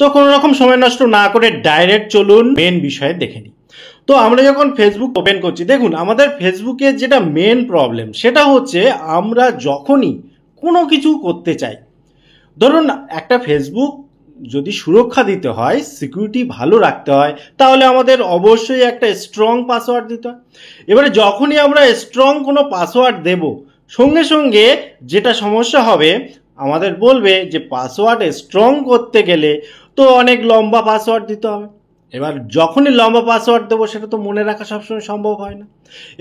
তো কোনো রকম সময় নষ্ট না করে ডাইরেক্ট চলুন মেন বিষয়ে দেখে নিই। তো আমরা যখন ফেসবুক ওপেন করছি, দেখুন আমাদের ফেসবুকের যেটা মেন প্রবলেম সেটা হচ্ছে আমরা যখনই কোনো কিছু করতে চাই, ধরুন একটা ফেসবুক যদি সুরক্ষা দিতে হয়, সিকিউরিটি ভালো রাখতে হয়, তাহলে আমাদের অবশ্যই একটা স্ট্রং পাসওয়ার্ড দিতে হয়। এবারে যখনই আমরা স্ট্রং কোনো পাসওয়ার্ড দেব, সঙ্গে সঙ্গে যেটা সমস্যা হবে, আমাদের বলবে যে পাসওয়ার্ড স্ট্রং করতে গেলে তো অনেক লম্বা পাসওয়ার্ড দিতে হবে। এবার যখনই লম্বা পাসওয়ার্ড দেবো সেটা তো মনে রাখা সবসময় সম্ভব হয় না।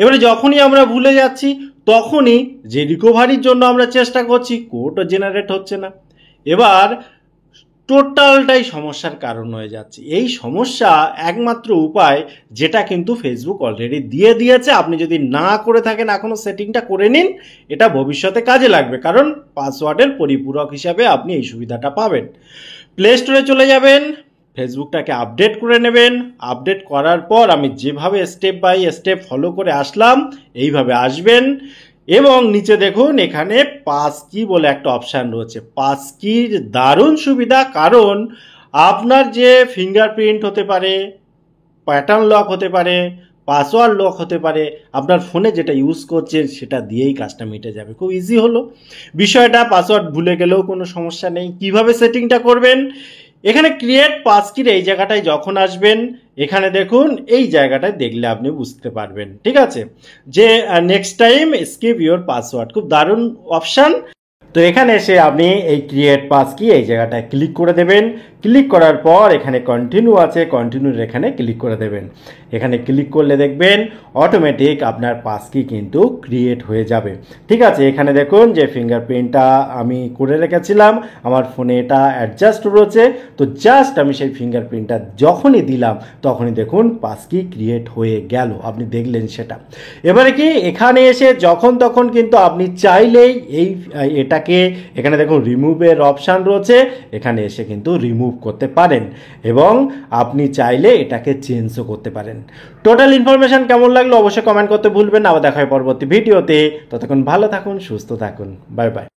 এবারে যখনই আমরা ভুলে যাচ্ছি, তখনই যে রিকভারির জন্য আমরা চেষ্টা করছি, কোডও জেনারেট হচ্ছে না। এবার টোটালটাই সমস্যার কারণ হয়ে যাচ্ছে। এই সমস্যা একমাত্র উপায় যেটা কিন্তু ফেসবুক অলরেডি দিয়ে দিয়েছে, আপনি যদি না করে থাকেন এখনও সেটিংটা করে নিন, এটা ভবিষ্যতে কাজে লাগবে, কারণ পাসওয়ার্ডের পরিপূরক হিসাবে আপনি এই সুবিধাটা পাবেন। প্লে স্টোরে চলে যাবেন, ফেসবুকটাকে আপডেট করে নেবেন। আপডেট করার পর আমি যেভাবে স্টেপ বাই স্টেপ ফলো করে আসলাম, এইভাবে আসবেন এবং নিচে দেখুন এখানে পাস কি বলে একটা অপশান রয়েছে। পাস কির দারুণ সুবিধা, কারণ আপনার যে ফিঙ্গারপ্রিন্ট হতে পারে, প্যাটার্ন লক হতে পারে, পাসওয়ার্ড লক হতে পারে, আপনার ফোনে যেটা ইউজ করছেন সেটা দিয়েই কাজটা মিটে যাবে। খুব ইজি হলো বিষয়টা। পাসওয়ার্ড ভুলে গেলেও কোনো সমস্যা নেই। কিভাবে সেটিংটা করবেন, এখানে ক্রিয়েট পাসকির এই জায়গাটায় যখন আসবেন, এখানে দেখুন এই জায়গাটায় দেখলে আপনি বুঝতে পারবেন, ঠিক আছে, যে next time skip your password. খুব দারুণ অপশান। তো এখানে এসে আপনি এই ক্রিয়েট পাসকি এই জায়গাটায় ক্লিক করে দেবেন। ক্লিক করার পর এখানে কন্টিনিউ আছে, কন্টিনিউর এখানে ক্লিক করে দেবেন। এখানে ক্লিক করলে দেখবেন অটোমেটিক আপনার পাসকি কিন্তু ক্রিয়েট হয়ে যাবে, ঠিক আছে। এখানে দেখুন যে ফিঙ্গারপ্রিন্টটা আমি করে রেখেছিলাম, আমার ফোনে এটা অ্যাডজাস্ট রয়েছে। তো জাস্ট আমি সেই ফিঙ্গারপ্রিন্টটা যখনই দিলাম তখনই দেখুন পাসকি ক্রিয়েট হয়ে গেল, আপনি দেখলেন সেটা। এবারে কি এখানে এসে যখন তখন কিন্তু আপনি চাইলেই এটাকে এখানে দেখুন রিমুভের অপশান রয়েছে, এখানে এসে কিন্তু রিমুভ করতে পারেন এবং আপনি চাইলে এটাকে চেঞ্জও করতে পারেন। টোটাল ইনফরমেশন কেমন লাগলো অবশ্যই কমেন্ট করতে ভুলবেন না। আবার দেখা হয় পরবর্তী ভিডিওতে। ততক্ষণ ভালো থাকুন, সুস্থ থাকুন, বাই বাই।